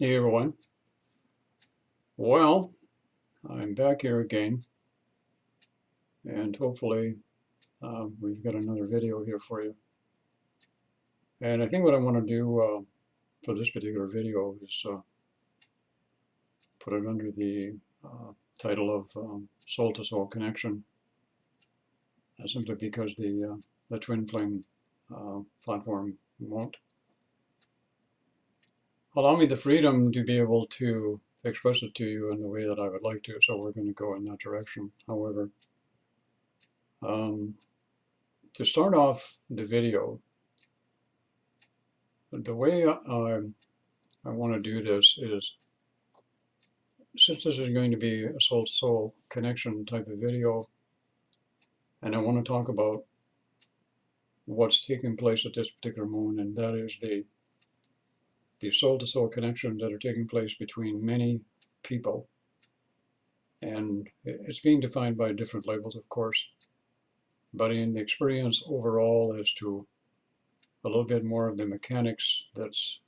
Hey everyone. Well, I'm back here again, and hopefully we've got another video here for you. And I think what I want to do for this particular video is put it under the title of Soul to Soul Connection, simply because the Twin Flame platform won't allow me the freedom to be able to express it to you in the way that I would like to, so we're going to go in that direction. However, to start off the video, the way I want to do this is, since this is going to be a soul-to-soul connection type of video, and I want to talk about what's taking place at this particular moment, and that is the soul-to-soul connections that are taking place between many people. And it's being defined by different labels, of course, but in the experience overall as to a little bit more of the mechanics that's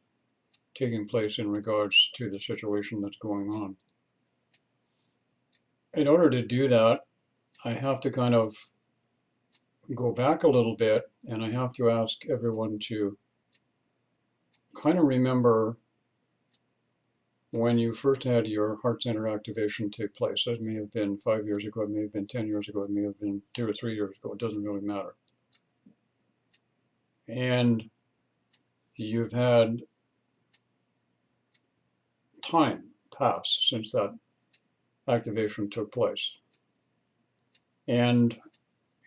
taking place in regards to the situation that's going on. In order to do that, I have to kind of go back a little bit, and I have to ask everyone to kind of remember when you first had your heart center activation take place. It may have been 5 years ago, it may have been 10 years ago, it may have been 2 or 3 years ago, it doesn't really matter. And you've had time pass since that activation took place. And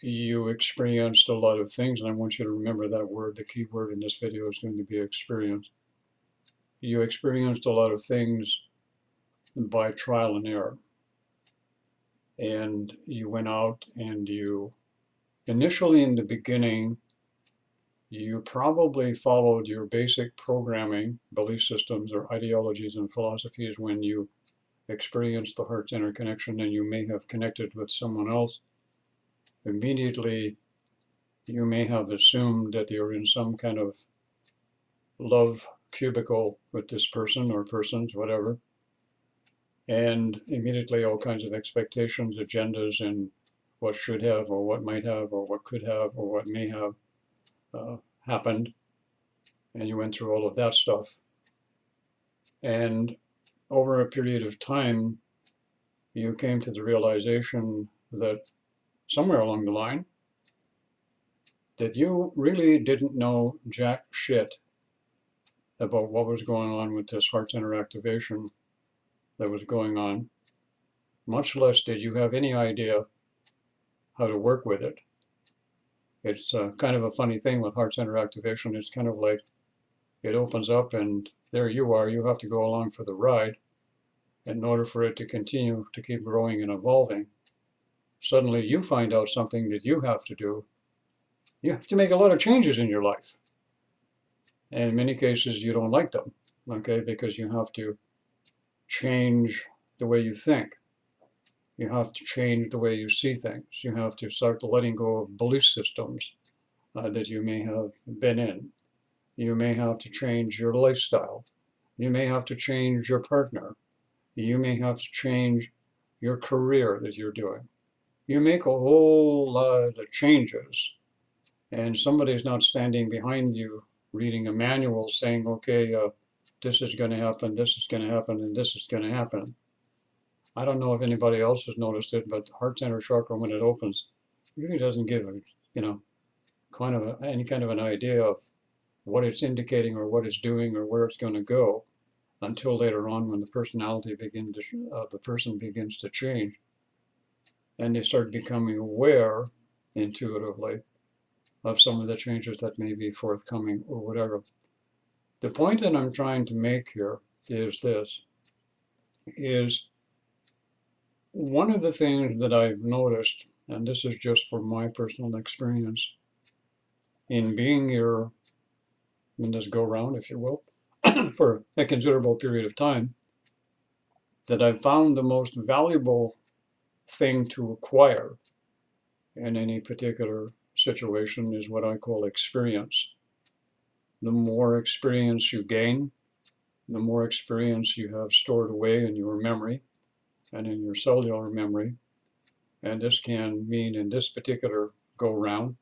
you experienced a lot of things, and I want you to remember that word. The key word in this video is going to be experience. You experienced a lot of things by trial and error. And you went out and you, initially in the beginning, you probably followed your basic programming, belief systems, or ideologies and philosophies when you experienced the heart center connection, and you may have connected with someone else. Immediately, you may have assumed that you're in some kind of love cubicle with this person or persons, whatever. And immediately all kinds of expectations, agendas, and what should have, or what might have, or what could have, or what may have happened. And you went through all of that stuff. And over a period of time, you came to the realization that somewhere along the line, that you really didn't know jack shit about what was going on with this heart center activation that was going on. Much less did you have any idea how to work with it. It's kind of a funny thing with heart center activation. It's kind of like it opens up and there you are. You have to go along for the ride. In order for it to continue to keep growing and evolving, suddenly you find out something that you have to do. You have to make a lot of changes in your life. And in many cases, you don't like them, okay, because you have to change the way you think. You have to change the way you see things. You have to start letting go of belief systems that you may have been in. You may have to change your lifestyle. You may have to change your partner. You may have to change your career that you're doing. You make a whole lot of changes, and somebody's not standing behind you reading a manual saying, okay, this is going to happen, this is going to happen, and this is going to happen. I don't know if anybody else has noticed it, but the heart center chakra, when it opens, really doesn't give any kind of an idea of what it's indicating or what it's doing or where it's going to go, until later on when the personality the person begins to change, and they start becoming aware intuitively of some of the changes that may be forthcoming or whatever. The point that I'm trying to make here is this, is one of the things that I've noticed, and this is just from my personal experience in being here in this go-round, if you will, for a considerable period of time, that I've found the most valuable thing to acquire in any particular situation is what I call experience. The more experience you gain, the more experience you have stored away in your memory and in your cellular memory. And this can mean in this particular go-round,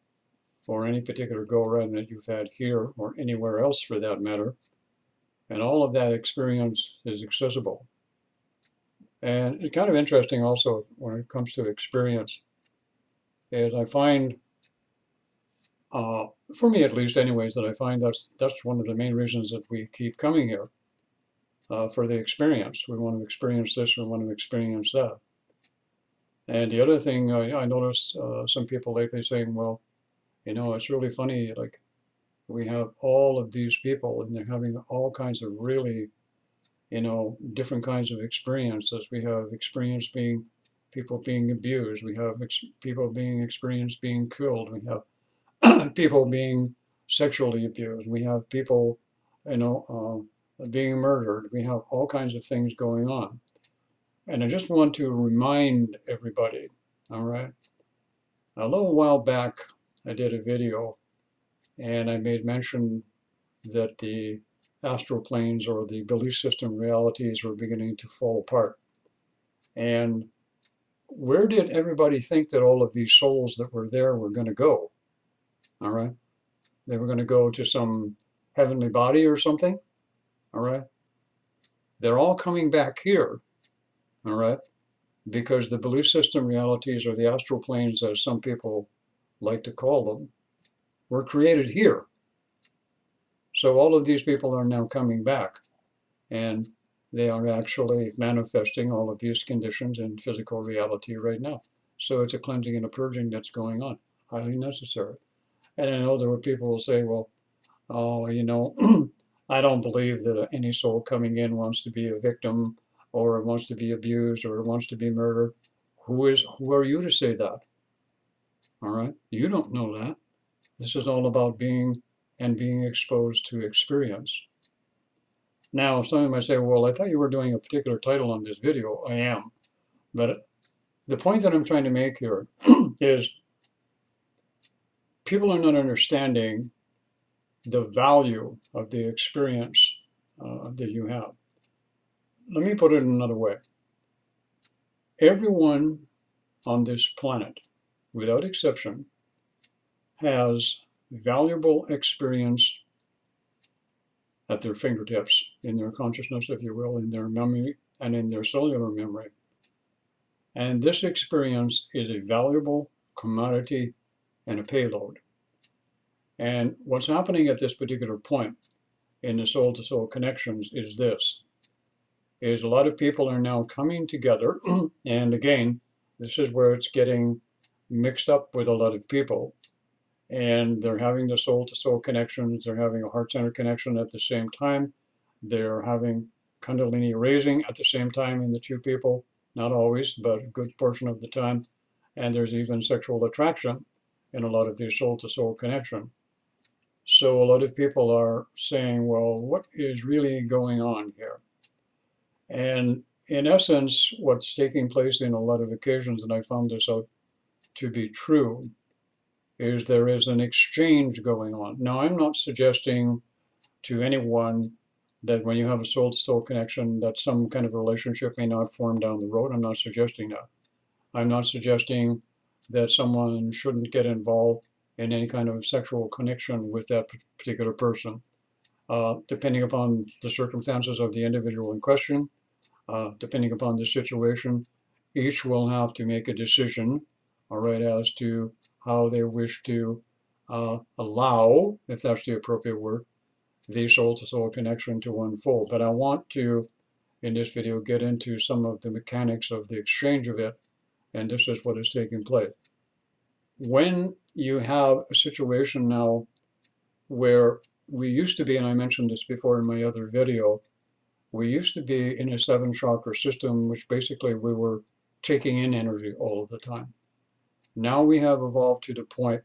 or any particular go-round that you've had here or anywhere else for that matter. And all of that experience is accessible. And it's kind of interesting also when it comes to experience, is I find, for me at least anyways, that I find that's one of the main reasons that we keep coming here, for the experience. We want to experience this, we want to experience that. And the other thing I noticed some people lately saying, well, it's really funny, like we have all of these people and they're having all kinds of really, different kinds of experiences. We have experience being people being abused. We have people being experienced being killed. We have people being sexually abused. We have people, being murdered. We have all kinds of things going on. And I just want to remind everybody, all right, a little while back, I did a video and I made mention that the astral planes or the belief system realities were beginning to fall apart. And where did everybody think that all of these souls that were there were going to go? All right. They were going to go to some heavenly body or something. All right. They're all coming back here. All right. Because the belief system realities, or the astral planes, as some people like to call them, were created here. So all of these people are now coming back, and they are actually manifesting all of these conditions in physical reality right now. So it's a cleansing and a purging that's going on, highly necessary. And I know there were people who say, well, I don't believe that any soul coming in wants to be a victim, or wants to be abused, or wants to be murdered. Who are you to say that? All right, you don't know that. This is all about being exposed to experience. Now, some might say, well, I thought you were doing a particular title on this video. I am. But the point that I'm trying to make here is people are not understanding the value of the experience that you have. Let me put it another way. Everyone on this planet, without exception, has valuable experience at their fingertips, in their consciousness, if you will, in their memory and in their cellular memory. And this experience is a valuable commodity and a payload. And what's happening at this particular point in the soul-to-soul connections is this, is a lot of people are now coming together, and again, this is where it's getting mixed up with a lot of people. And they're having the soul-to-soul connections, they're having a heart-center connection at the same time, they're having Kundalini raising at the same time in the two people, not always, but a good portion of the time. And there's even sexual attraction in a lot of these soul-to-soul connection. So a lot of people are saying, well, what is really going on here? And in essence, what's taking place in a lot of occasions, and I found this out to be true, is there is an exchange going on. Now, I'm not suggesting to anyone that when you have a soul-to-soul connection, that some kind of relationship may not form down the road. I'm not suggesting that. I'm not suggesting that someone shouldn't get involved in any kind of sexual connection with that particular person. Depending upon the circumstances of the individual in question, depending upon the situation, each will have to make a decision, all right, as to how they wish to allow, if that's the appropriate word, the soul-to-soul connection to unfold. But I want to, in this video, get into some of the mechanics of the exchange of it, and this is what is taking place. When you have a situation now where we used to be, and I mentioned this before in my other video, we used to be in a 7-chakra system, which basically we were taking in energy all of the time. Now we have evolved to the point,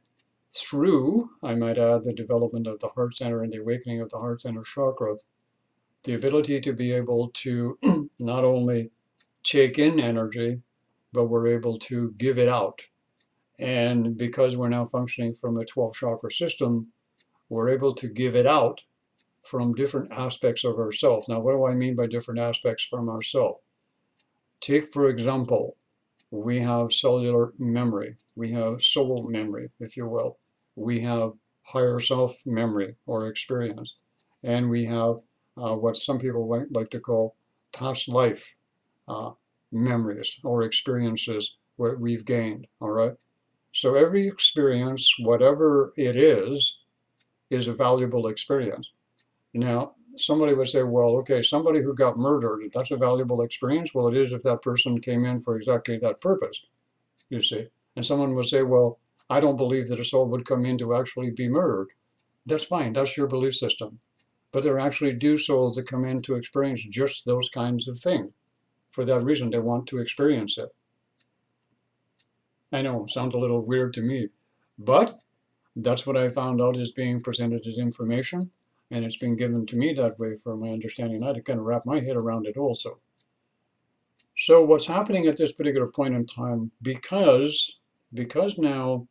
through, I might add, the development of the heart center and the awakening of the heart center chakra, the ability to be able to not only take in energy, but we're able to give it out. And because we're now functioning from a 12 chakra system, we're able to give it out from different aspects of ourselves. Now, what do I mean by different aspects from ourselves? Take, for example, we have cellular memory, we have soul memory, if you will, we have higher self memory or experience, and we have what some people like to call past life uh, memories or experiences what we've gained, all right? So every experience, whatever it is a valuable experience. Now, somebody would say, well, okay, somebody who got murdered, that's a valuable experience. Well, it is if that person came in for exactly that purpose, you see. And someone would say, well, I don't believe that a soul would come in to actually be murdered. That's fine, that's your belief system. But there actually do souls that come in to experience just those kinds of things. For that reason, they want to experience it. I know, it sounds a little weird to me, but that's what I found out is being presented as information, and it's been given to me that way for my understanding. I had to kind of wrap my head around it also. So what's happening at this particular point in time, because now,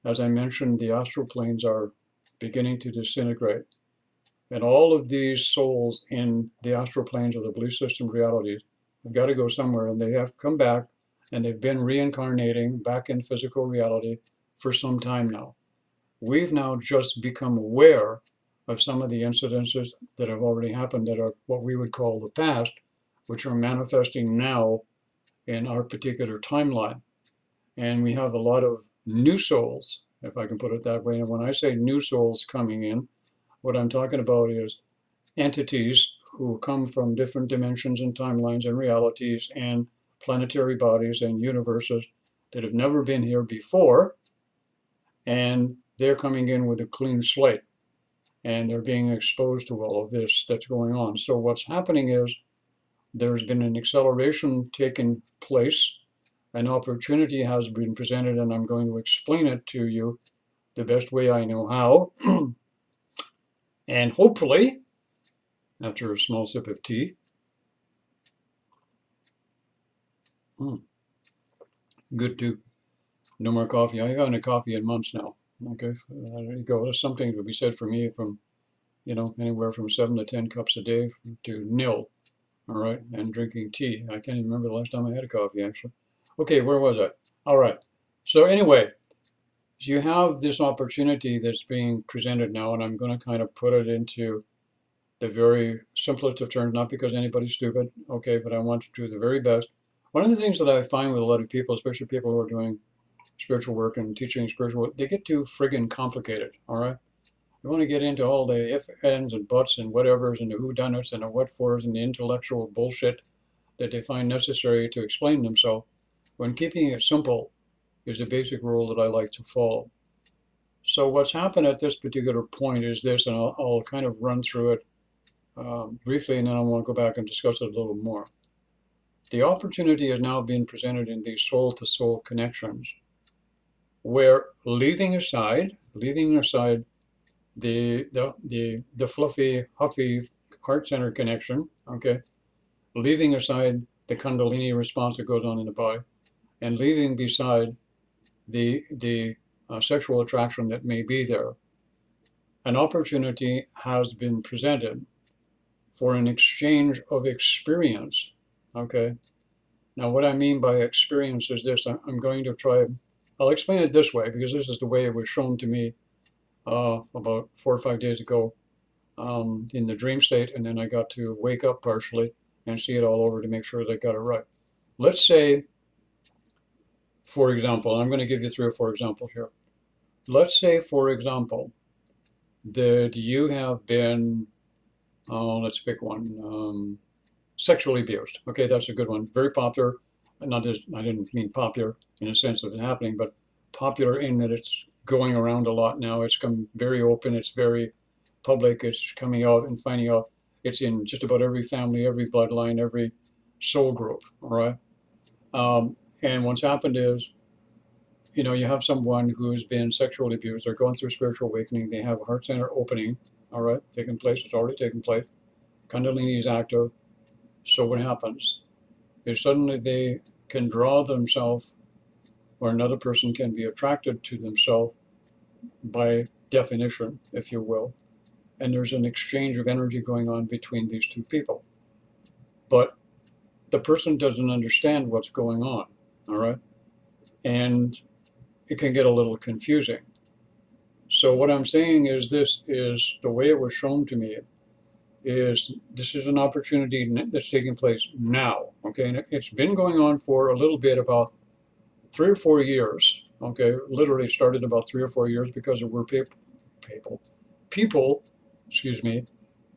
as I mentioned, the astral planes are beginning to disintegrate, and all of these souls in the astral planes of the belief system realities have got to go somewhere, and they have come back, and they've been reincarnating back in physical reality for some time now. We've now just become aware of some of the incidences that have already happened that are what we would call the past, which are manifesting now in our particular timeline. And we have a lot of new souls, if I can put it that way. And when I say new souls coming in, what I'm talking about is entities who come from different dimensions and timelines and realities and planetary bodies and universes that have never been here before, and they're coming in with a clean slate, and they're being exposed to all of this that's going on. So what's happening is there's been an acceleration taking place, an opportunity has been presented, and I'm going to explain it to you the best way I know how. And hopefully, after a small sip of tea, good too. No more coffee. I haven't had coffee in months now. Okay, there you go. There's something to be said for me from, anywhere from 7 to 10 cups a day to nil. All right, and drinking tea. I can't even remember the last time I had a coffee, actually. Okay, where was I? All right. So anyway, you have this opportunity that's being presented now, and I'm going to kind of put it into the very simplest of terms, not because anybody's stupid, okay, but I want to do the very best. One of the things that I find with a lot of people, especially people who are doing spiritual work and teaching spiritual work, they get too friggin' complicated, all right? They want to get into all the if, ands, and buts, and whatevers, and the whodunits, and the what-fors, and the intellectual bullshit that they find necessary to explain themselves, when keeping it simple is a basic rule that I like to follow. So what's happened at this particular point is this, and I'll kind of run through it briefly, and then I want to go back and discuss it a little more. The opportunity is now being presented in these soul-to-soul connections, where leaving aside the fluffy, huffy heart center connection, okay, leaving aside the Kundalini response that goes on in the body, and leaving beside the sexual attraction that may be there, an opportunity has been presented for an exchange of experience, okay? Now, what I mean by experience is this. I'm going to try, I'll explain it this way, because this is the way it was shown to me about 4 or 5 days ago in the dream state, and then I got to wake up partially and see it all over to make sure that I got it right. Let's say, for example, I'm going to give you 3 or 4 examples here. Let's say, for example, that you have been, let's pick one, sexually abused. Okay, that's a good one. Very popular. Not as, I didn't mean popular in a sense of it happening, but popular in that it's going around a lot now. It's come very open. It's very public. It's coming out and finding out. It's in just about every family, every bloodline, every soul group. All right. And what's happened is, you have someone who's been sexually abused. They're going through spiritual awakening. They have a heart center opening. All right, taking place. It's already taken place. Kundalini is active. So what happens is suddenly they can draw themselves, or another person can be attracted to themselves by definition, if you will. and there's an exchange of energy going on between these two people. But the person doesn't understand what's going on, all right? And it can get a little confusing. So what I'm saying is this is the way it was shown to me is this is an opportunity that's taking place now, okay? And it's been going on for a little bit, about 3 or 4 years, okay? Literally started about 3 or 4 years because there were people, excuse me,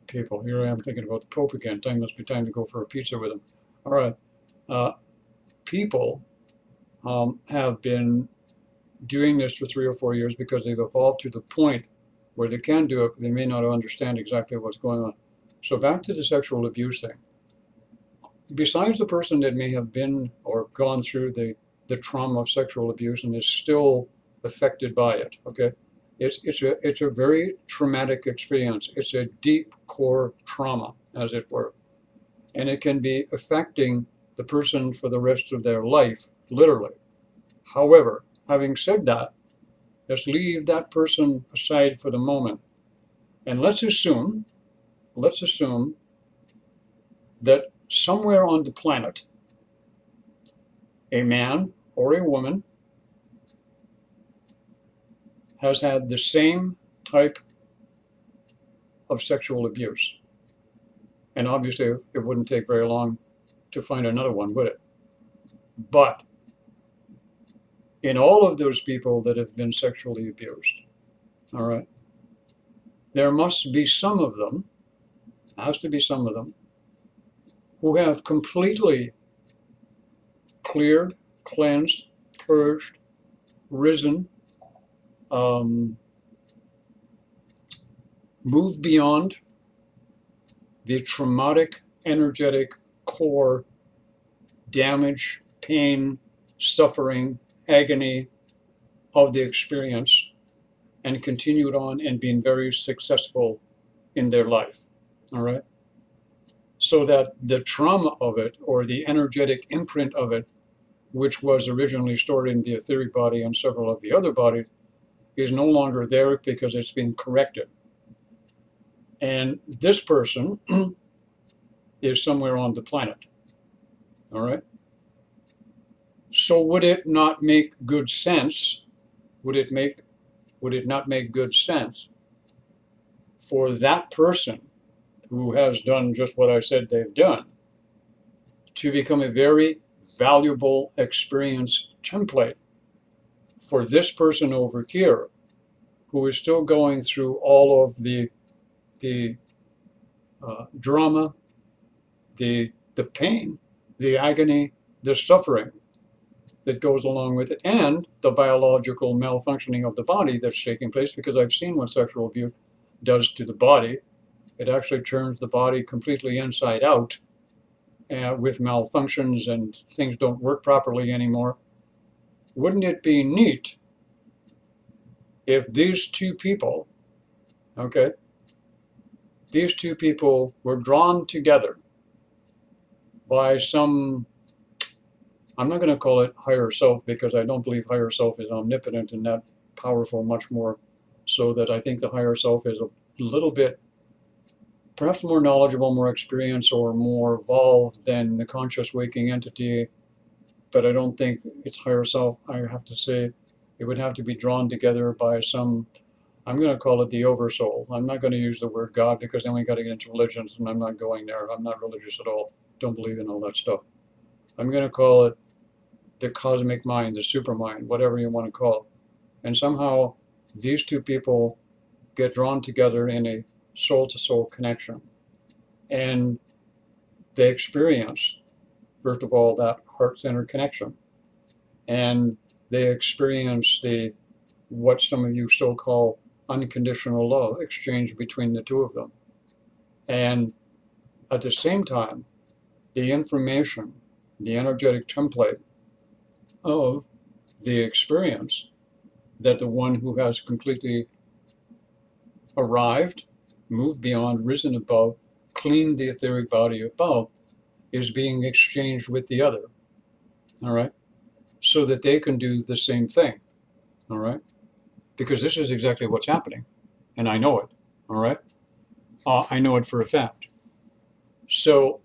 people. Here I am thinking about the Pope again. Must be time to go for a pizza with him. All right. People have been doing this for 3 or 4 years because they've evolved to the point where they can do it, but they may not understand exactly what's going on. So back to the sexual abuse thing. Besides the person that may have been or gone through the trauma of sexual abuse and is still affected by it, okay? It's a very traumatic experience. It's a deep core trauma, as it were. And it can be affecting the person for the rest of their life, literally. However, having said that, let's leave that person aside for the moment. And let's assume that somewhere on the planet, a man or a woman has had the same type of sexual abuse. And obviously, it wouldn't take very long to find another one, would it? But in all of those people that have been sexually abused, all right, there must be some of them, has to be some of them, who have completely cleared, cleansed, purged, risen, moved beyond the traumatic, energetic core damage, pain, suffering, agony of the experience, and continued on and been very successful in their life, all right? So that the trauma of it, or the energetic imprint of it, which was originally stored in the etheric body and several of the other bodies, is no longer there because it's been corrected. And this person is somewhere on the planet, all right? So would it not make good sense, would it not make good sense for that person who has done just what I said they've done to become a very valuable experience template for this person over here who is still going through all of the drama, the pain, the agony, the suffering that goes along with it, and the biological malfunctioning of the body that's taking place, because I've seen what sexual abuse does to the body. It actually turns the body completely inside out with malfunctions, and things don't work properly anymore. Wouldn't it be neat if these two people, okay, these two people were drawn together by some, I'm not going to call it higher self, because I don't believe higher self is omnipotent and that powerful, much more so that I think the higher self is a little bit perhaps more knowledgeable, more experienced, or more evolved than the conscious waking entity, but I don't think it's higher self. I have to say it would have to be drawn together by some, I'm going to call it the oversoul. I'm not going to use the word God, because then we got to get into religions, and I'm not going there. I'm not religious at all. Don't believe in all that stuff. I'm going to call it the cosmic mind, the supermind, whatever you want to call it. And somehow these two people get drawn together in a soul-to-soul connection. And they experience, first of all, that heart-centered connection. And they experience what some of you still call unconditional love exchange between the two of them. And at the same time, the information, the energetic template of the experience that the one who has completely arrived, moved beyond, risen above, cleaned the etheric body above, is being exchanged with the other, all right? So that they can do the same thing, all right? Because this is exactly what's happening, and I know it, all right? I know it for a fact. So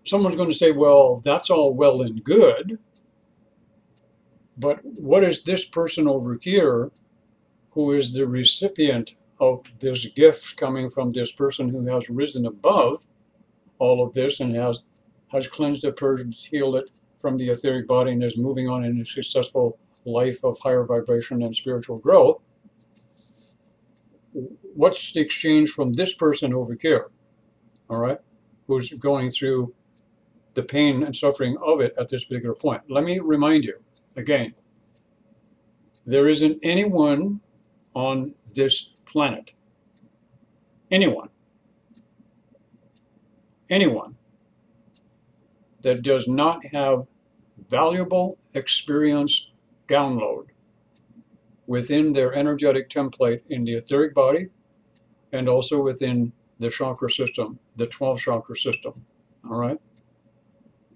someone's going to say, well, that's all well and good, but what is this person over here who is the recipient of this gift coming from this person who has risen above all of this and has cleansed it, purged, healed it from the etheric body and is moving on in a successful life of higher vibration and spiritual growth? What's the exchange from this person over here, all right, who's going through the pain and suffering of it at this particular point? Let me remind you again, there isn't anyone on this planet, anyone that does not have valuable experience download within their energetic template in the etheric body and also within the chakra system, the 12 chakra system, all right?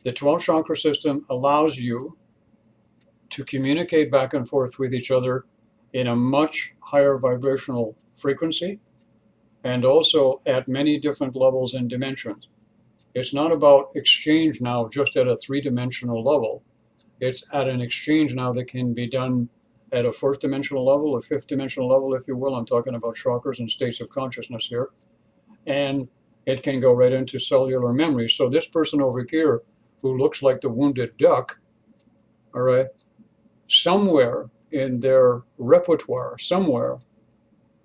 The 12 chakra system allows you to communicate back and forth with each other in a much higher vibrational frequency and also at many different levels and dimensions. It's not about exchange now just at a three-dimensional level. It's at an exchange now that can be done at a fourth dimensional level, a fifth dimensional level, if you will. I'm talking about chakras and states of consciousness here. And it can go right into cellular memory. So this person over here who looks like the wounded duck, all right, somewhere in their repertoire, somewhere,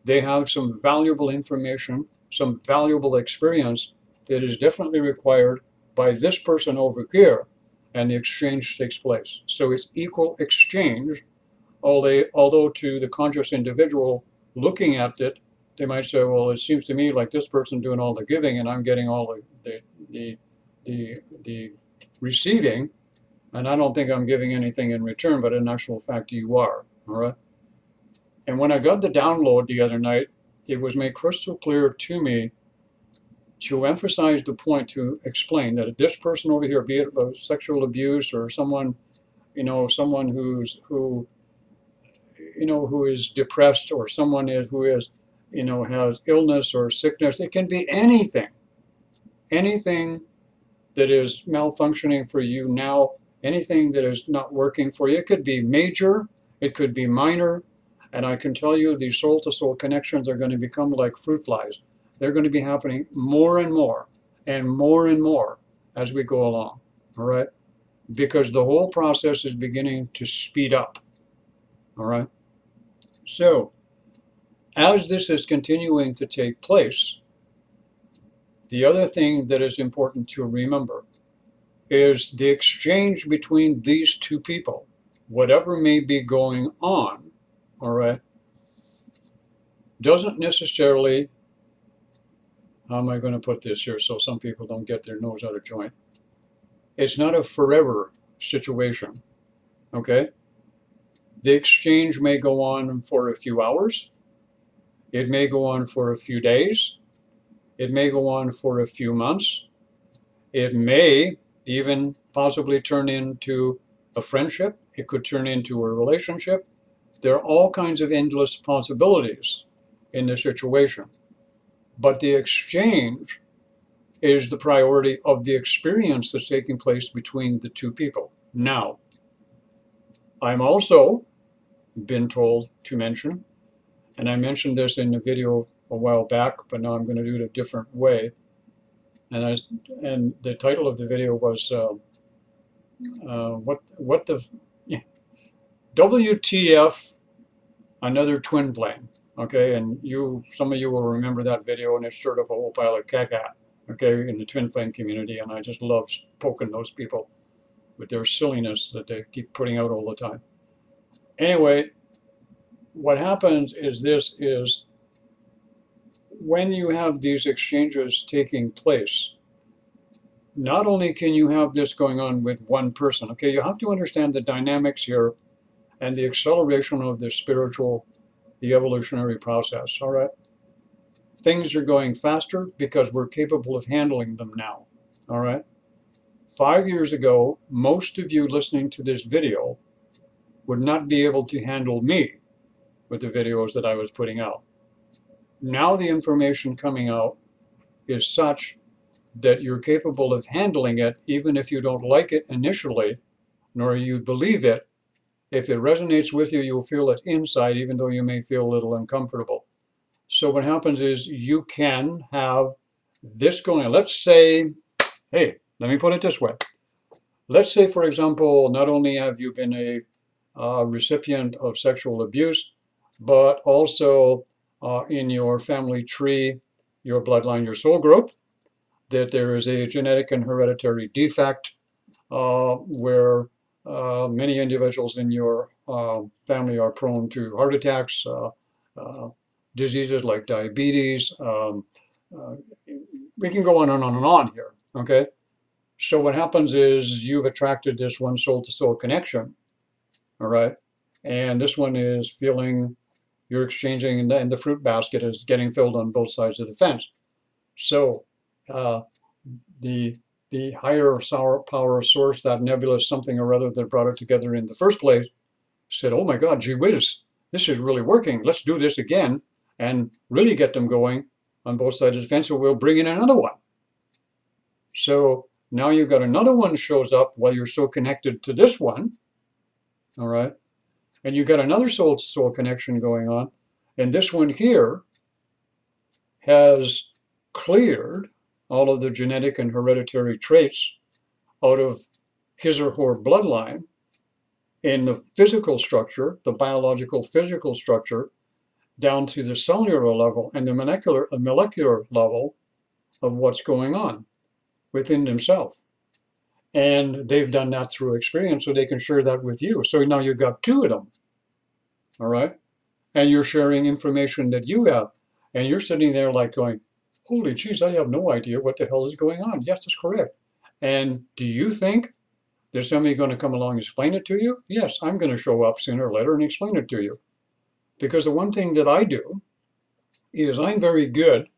they have some valuable information, some valuable experience that is definitely required by this person over here, and the exchange takes place. So it's equal exchange, although to the conscious individual looking at it, they might say, well, it seems to me like this person doing all the giving and I'm getting all the receiving, and I don't think I'm giving anything in return, but in actual fact you are, all right? And when I got the download the other night, it was made crystal clear to me to emphasize the point, to explain that this person over here, be it sexual abuse or someone, someone who is depressed, or someone who is, has illness or sickness. It can be anything that is malfunctioning for you now, anything that is not working for you. It could be major, it could be minor, and I can tell you these soul-to-soul connections are going to become like fruit flies. They're going to be happening more and more and more and more as we go along, all right? Because the whole process is beginning to speed up, all right? So, as this is continuing to take place, the other thing that is important to remember is the exchange between these two people, whatever may be going on, all right, doesn't necessarily, how am I going to put this here so some people don't get their nose out of joint? It's not a forever situation, okay? The exchange may go on for a few hours. It may go on for a few days. It may go on for a few months. It may even possibly turn into a friendship. It could turn into a relationship. There are all kinds of endless possibilities in this situation. But the exchange is the priority of the experience that's taking place between the two people. Now, I'm also been told to mention, and I mentioned this in the video a while back, but now I'm going to do it a different way. And the title of the video was what the WTF, another twin flame. Okay, and some of you will remember that video, and it's sort of a whole pile of caca, okay, in the twin flame community, and I just love poking those people with their silliness that they keep putting out all the time. Anyway, what happens is when you have these exchanges taking place, not only can you have this going on with one person, okay, you have to understand the dynamics here and the acceleration of the spiritual, the evolutionary process, all right? Things are going faster because we're capable of handling them now, all right? 5 years ago, most of you listening to this video would not be able to handle me with the videos that I was putting out. now the information coming out is such that you're capable of handling it, even if you don't like it initially, nor you believe it. If it resonates with you, you'll feel it inside, even though you may feel a little uncomfortable. So what happens is you can have this going on. Let's say, hey, let me put it this way. Let's say, for example, not only have you been a recipient of sexual abuse, but also in your family tree, your bloodline, your soul group, that there is a genetic and hereditary defect where many individuals in your family are prone to heart attacks, diseases like diabetes. We can go on and on and on here, okay? So what happens is you've attracted this one soul-to-soul connection, all right? And this one is feeling you're exchanging, and the fruit basket is getting filled on both sides of the fence. So the higher power source, that nebulous something or other that brought it together in the first place, said, oh my God, gee whiz, this is really working. Let's do this again and really get them going on both sides of the fence, so we'll bring in another one. So now you've got another one shows up while you're still connected to this one, all right? And you've got another soul-to-soul connection going on. And this one here has cleared all of the genetic and hereditary traits out of his or her bloodline in the physical structure, the biological physical structure, down to the cellular level and the molecular level of what's going on within themselves. And they've done that through experience, so they can share that with you. So now you've got two of them, all right? And you're sharing information that you have. And you're sitting there like going, holy jeez, I have no idea what the hell is going on. Yes, that's correct. And do you think there's somebody going to come along and explain it to you? Yes, I'm going to show up sooner or later and explain it to you. Because the one thing that I do is I'm very good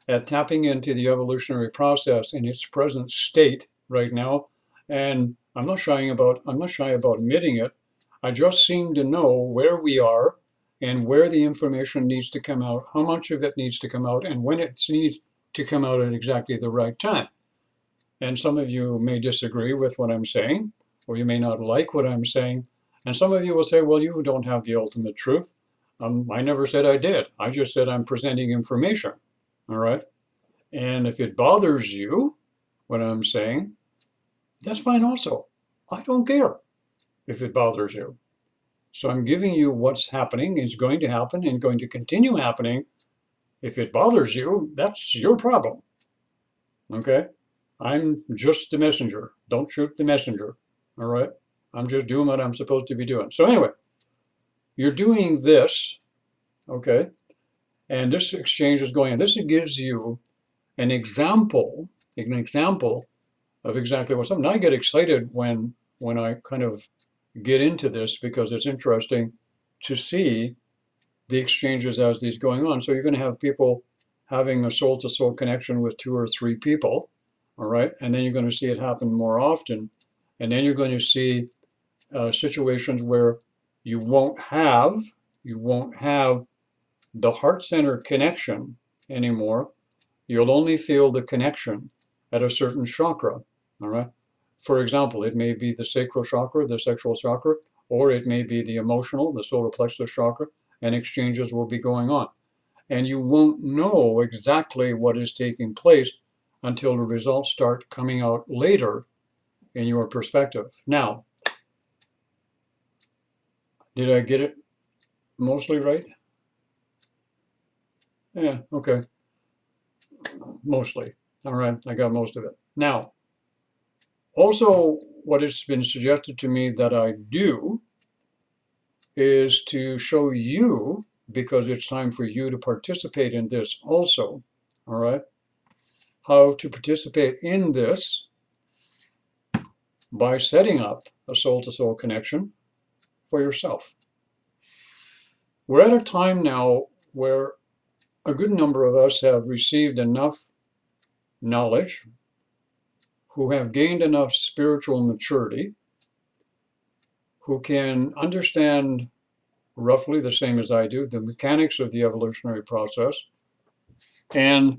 at tapping into the evolutionary process in its present state right now. And I'm not shy about admitting it. I just seem to know where we are and where the information needs to come out, how much of it needs to come out, and when it needs to come out at exactly the right time. And some of you may disagree with what I'm saying, or you may not like what I'm saying. And some of you will say, well, you don't have the ultimate truth. I never said I did. I just said I'm presenting information, all right? And if it bothers you, what I'm saying, that's fine also. I don't care if it bothers you. So I'm giving you what's happening, is going to happen, and going to continue happening. If it bothers you, that's your problem, okay? I'm just the messenger. Don't shoot the messenger, all right? I'm just doing what I'm supposed to be doing. So anyway, you're doing this, okay? And this exchange is going on. This gives you an example of exactly what's happening. I get excited when I kind of get into this because it's interesting to see the exchanges as these going on. So you're going to have people having a soul-to-soul connection with 2 or 3 people, all right? And then you're going to see it happen more often. And then you're going to see situations where you won't have the heart center connection anymore. You'll only feel the connection at a certain chakra, all right? For example, it may be the sacral chakra, the sexual chakra, or it may be the emotional, the solar plexus chakra, and exchanges will be going on. And you won't know exactly what is taking place until the results start coming out later in your perspective. Now, did I get it mostly right? Yeah, okay. Mostly. All right, I got most of it. Now, also, what has been suggested to me that I do is to show you, because it's time for you to participate in this also, all right, how to participate in this by setting up a soul-to-soul connection for yourself. We're at a time now where a good number of us have received enough knowledge, who have gained enough spiritual maturity, who can understand roughly the same as I do, the mechanics of the evolutionary process, and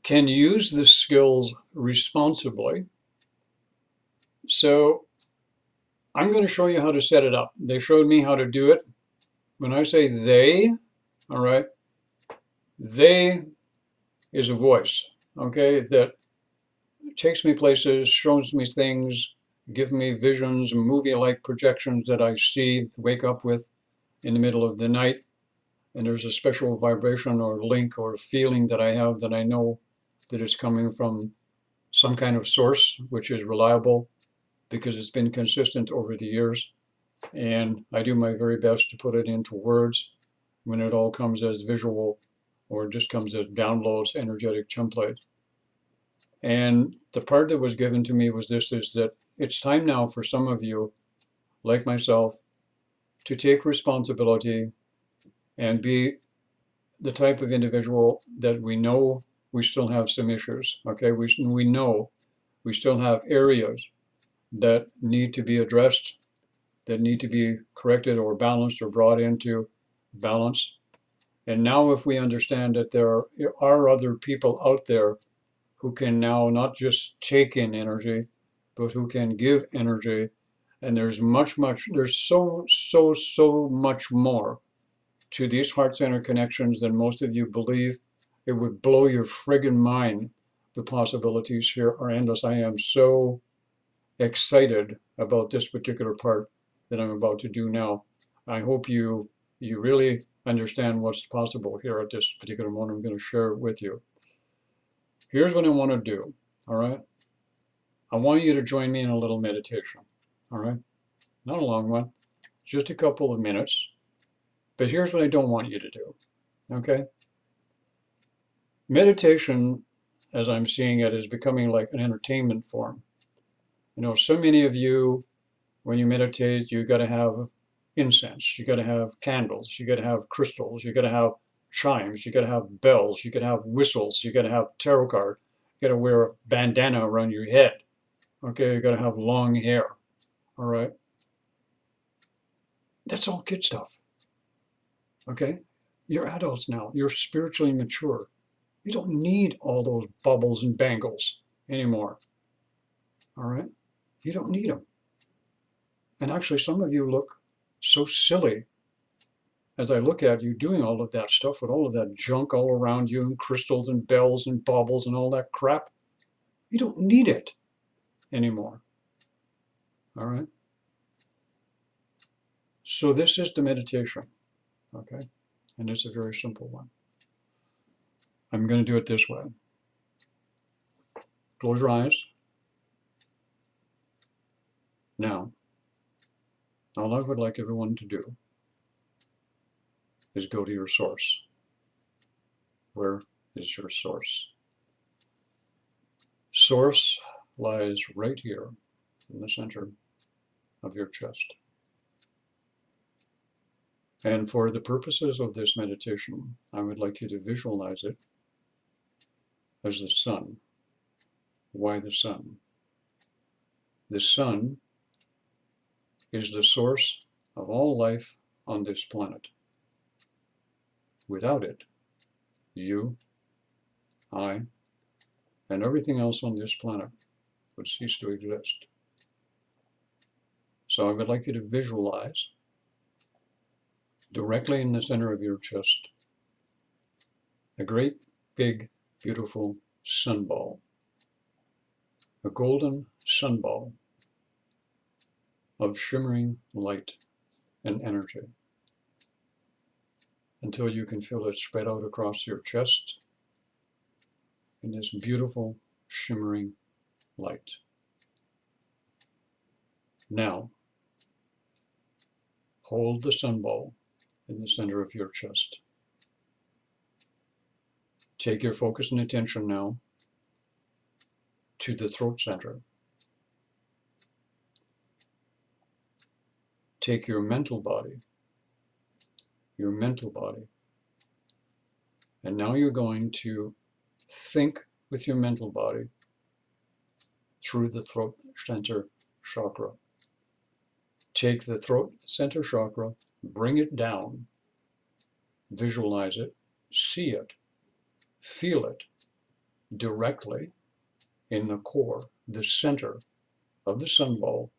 can use the skills responsibly. So I'm going to show you how to set it up. They showed me how to do it. When I say they, all right, they is a voice, okay, that takes me places, shows me things, give me visions, movie-like projections that I see, wake up with in the middle of the night. And there's a special vibration or link or feeling that I have that I know that it's coming from some kind of source, which is reliable because it's been consistent over the years. And I do my very best to put it into words when it all comes as visual or just comes as downloads, energetic template. And the part that was given to me was this, is that it's time now for some of you, like myself, to take responsibility and be the type of individual that we know we still have some issues, okay? We know we still have areas that need to be addressed, that need to be corrected or balanced or brought into balance. And now if we understand that there are other people out there who can now not just take in energy, but who can give energy, and there's so much more to these heart center connections than most of you believe. It would blow your friggin' mind. The possibilities here are endless. I am so excited about this particular part that I'm about to do now. I hope you really understand what's possible here at this particular moment. I'm going to share it with you. Here's what I want to do, all right? I want you to join me in a little meditation, all right? Not a long one, just a couple of minutes. But here's what I don't want you to do, okay? Meditation, as I'm seeing it, is becoming like an entertainment form. You know, so many of you, when you meditate, you got to have incense, you got to have candles, you got to have crystals, you got to have chimes, you got to have bells, you got to have whistles, you got to have tarot card, you got to wear a bandana around your head. Okay, you got to have long hair. All right. That's all kid stuff. Okay. You're adults now. You're spiritually mature. You don't need all those bubbles and bangles anymore. All right. You don't need them. And actually, some of you look so silly as I look at you doing all of that stuff with all of that junk all around you and crystals and bells and baubles and all that crap. You don't need it anymore. All right. So this is the meditation. Okay. And it's a very simple one. I'm going to do it this way. Close your eyes. Now, all I would like everyone to do is go to your source. Where is your source? Source lies right here in the center of your chest. And for the purposes of this meditation, I would like you to visualize it as the sun. Why the sun? The sun is the source of all life on this planet. Without it, you, I, and everything else on this planet would cease to exist. So I would like you to visualize directly in the center of your chest a great, big, beautiful sunball, a golden sunball of shimmering light and energy, until you can feel it spread out across your chest in this beautiful, shimmering light. Now, hold the sunball in the center of your chest. Take your focus and attention now to the throat center. Take your mental body, and now you're going to think with your mental body through the throat center chakra. Take the throat center chakra, bring it down, visualize it, see it, feel it directly in the core, the center of the sun ball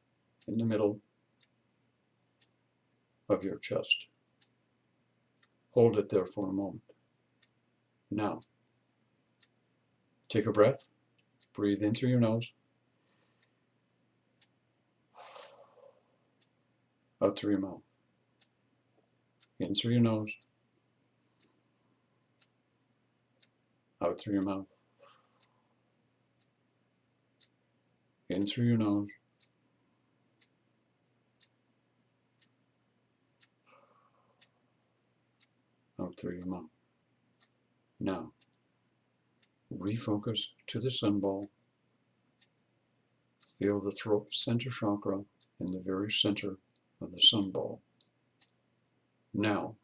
in the middle of your chest. Hold it there for a moment. Now, take a breath, breathe in through your nose, out through your mouth. In through your nose, out through your mouth. In through your nose, out through your mouth. Now, refocus to the sun ball. Feel the throat center chakra in the very center of the sun ball. Now,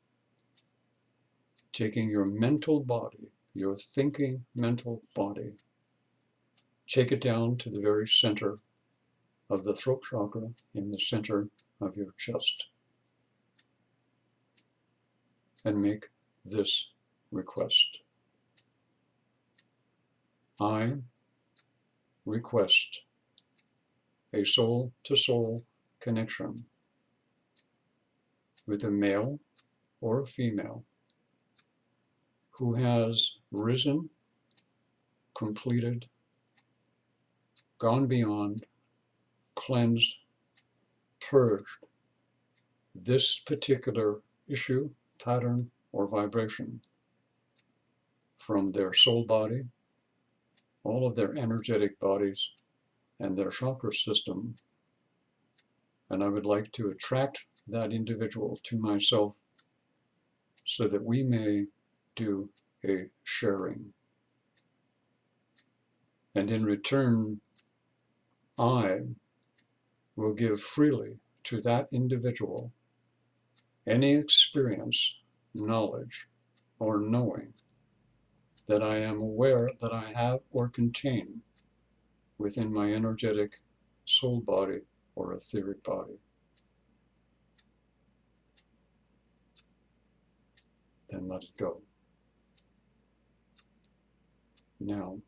taking your mental body, your thinking mental body, take it down to the very center of the throat chakra in the center of your chest. And make this request. I request a soul-to-soul connection with a male or a female who has risen, completed, gone beyond, cleansed, purged this particular issue, pattern, or vibration from their soul body, all of their energetic bodies, and their chakra system. And I would like to attract that individual to myself so that we may do a sharing. And in return, I will give freely to that individual any experience, knowledge, or knowing that I am aware that I have or contain within my energetic soul body or etheric body. Then let it go. Now,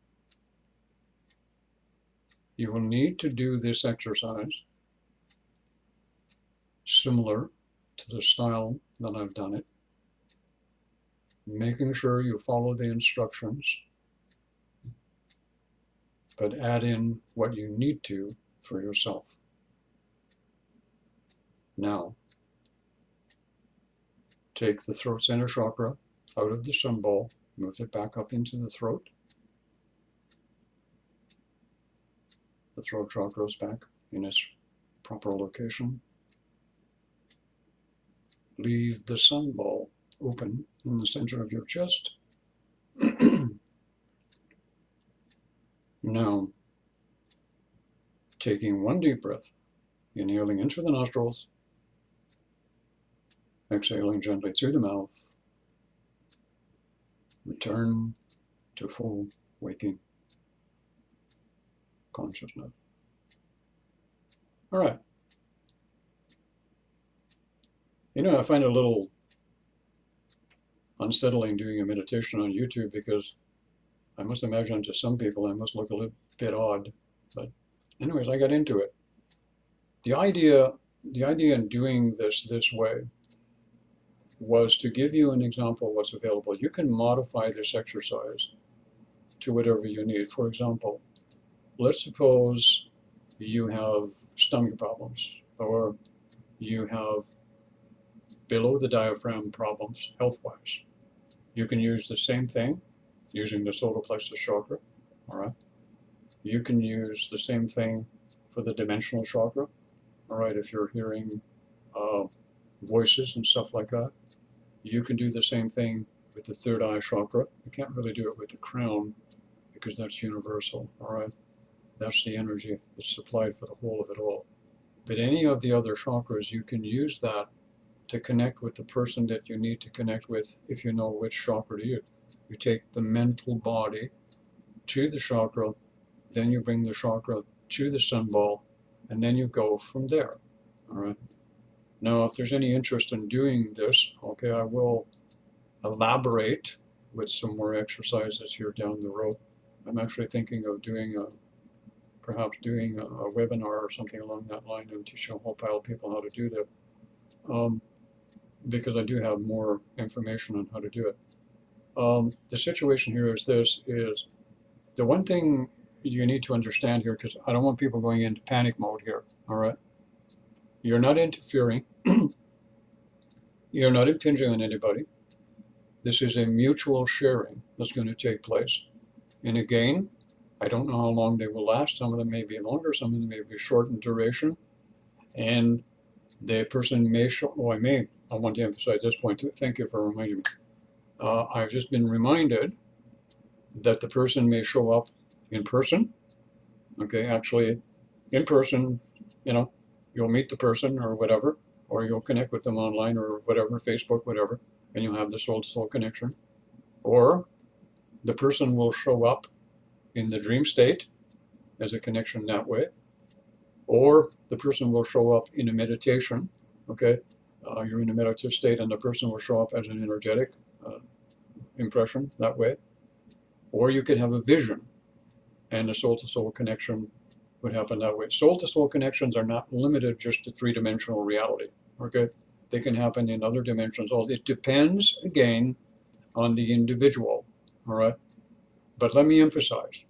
you will need to do this exercise similar to the style that I've done it, making sure you follow the instructions, but add in what you need to for yourself. Now, take the throat center chakra out of the sun ball, move it back up into the throat. The throat chakra is back in its proper location. Leave the sun ball open in the center of your chest. Now, taking one deep breath, inhaling in through the nostrils, exhaling gently through the mouth, return to full waking consciousness. All right. You know, I find it a little unsettling doing a meditation on YouTube because I must imagine to some people I must look a little bit odd. But anyways, I got into it. The idea in doing this way was to give you an example of what's available. You can modify this exercise to whatever you need. For example, let's suppose you have stomach problems, or you have below the diaphragm problems health-wise. You can use the same thing using the solar plexus chakra, all right? You can use the same thing for the dimensional chakra, all right, if you're hearing voices and stuff like that. You can do the same thing with the third eye chakra. You can't really do it with the crown because that's universal, all right? That's the energy that's supplied for the whole of it all. But any of the other chakras, you can use that to connect with the person that you need to connect with if you know which chakra to use. You take the mental body to the chakra, then you bring the chakra to the sun ball, and then you go from there, all right? Now, if there's any interest in doing this, okay, I will elaborate with some more exercises here down the road. I'm actually thinking of perhaps doing a webinar or something along that line and teaching a whole pile of people how to do that, because I do have more information on how to do it. The situation here is this, is the one thing you need to understand here, because I don't want people going into panic mode here, all right? You're not interfering. You're not impinging on anybody. This is a mutual sharing that's going to take place. And again, I don't know how long they will last. Some of them may be longer, some of them may be short in duration. And the person may show, I want to emphasize this point too. Thank you for reminding me. I've just been reminded that the person may show up in person. Okay, actually in person, you know, you'll meet the person or whatever, or you'll connect with them online or whatever, Facebook, whatever, and you'll have the soul-to-soul connection. Or the person will show up in the dream state as a connection that way. Or the person will show up in a meditation, okay? You're in a meditative state and the person will show up as an energetic impression that way. Or you could have a vision and a soul-to-soul connection would happen that way. Soul-to-soul connections are not limited just to three-dimensional reality, okay? They can happen in other dimensions. It depends, again, on the individual, all right? But let me emphasize,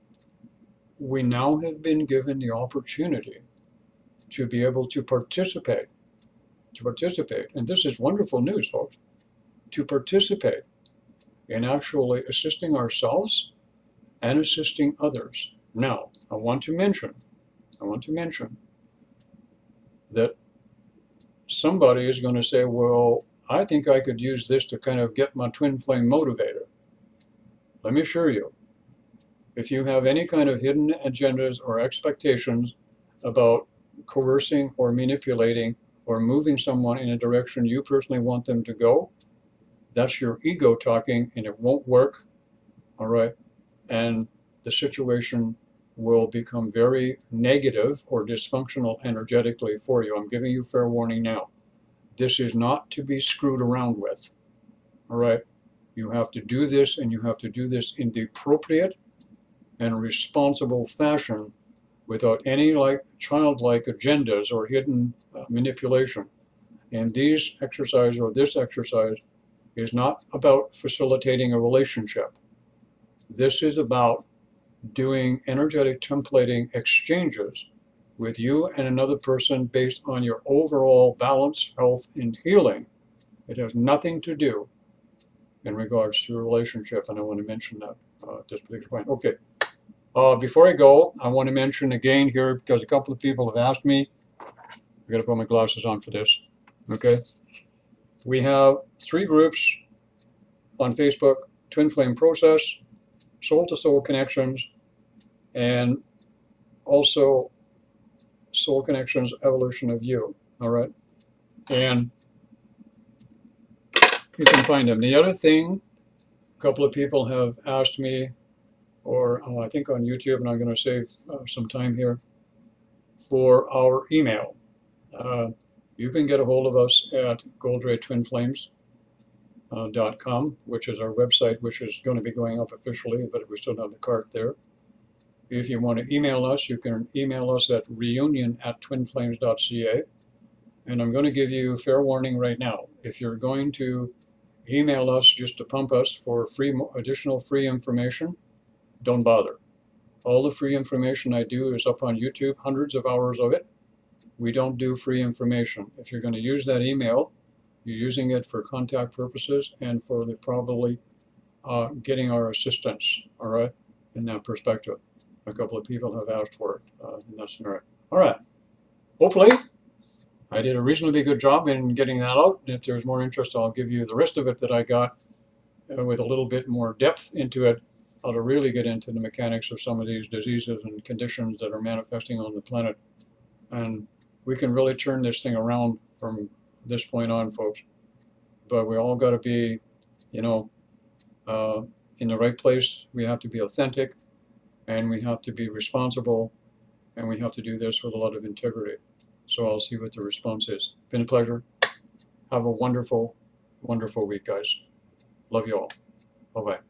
we now have been given the opportunity to be able to participate, and this is wonderful news, folks, to participate in actually assisting ourselves and assisting others. Now, I want to mention that somebody is going to say, well, I think I could use this to kind of get my twin flame motivator. Let me assure you, if you have any kind of hidden agendas or expectations about coercing or manipulating or moving someone in a direction you personally want them to go, that's your ego talking and it won't work, all right? And the situation will become very negative or dysfunctional energetically for you. I'm giving you fair warning now. This is not to be screwed around with, all right? You have to do this, and you have to do this in the appropriate and responsible fashion without any childlike agendas or hidden manipulation. And this exercise is not about facilitating a relationship. This is about doing energetic templating exchanges with you and another person based on your overall balance, health, and healing. It has nothing to do in regards to a relationship, and I want to mention that at this particular point. Okay. Before I go, I want to mention again here, because a couple of people have asked me, I got to put my glasses on for this, okay? We have 3 groups on Facebook: Twin Flame Process, Soul to Soul Connections, and also Soul Connections Evolution of You, all right? And you can find them. The other thing, a couple of people have asked me, or I think on YouTube, and I'm going to save some time here, for our email. You can get a hold of us at goldraytwinflames.com, which is our website, which is going to be going up officially, but we still have the cart there. If you want to email us, you can email us at reunion@twinflames.ca. And I'm going to give you fair warning right now. If you're going to email us just to pump us for additional free information, don't bother. All the free information I do is up on YouTube, hundreds of hours of it. We don't do free information. If you're going to use that email, you're using it for contact purposes and for probably getting our assistance, all right, in that perspective. A couple of people have asked for it in that scenario. All right. Hopefully, I did a reasonably good job in getting that out. If there's more interest, I'll give you the rest of it that I got with a little bit more depth into it, how to really get into the mechanics of some of these diseases and conditions that are manifesting on the planet. And we can really turn this thing around from this point on, folks. But we all got to be, in the right place. We have to be authentic, and we have to be responsible, and we have to do this with a lot of integrity. So I'll see what the response is. Been a pleasure. Have a wonderful, wonderful week, guys. Love you all. Bye-bye.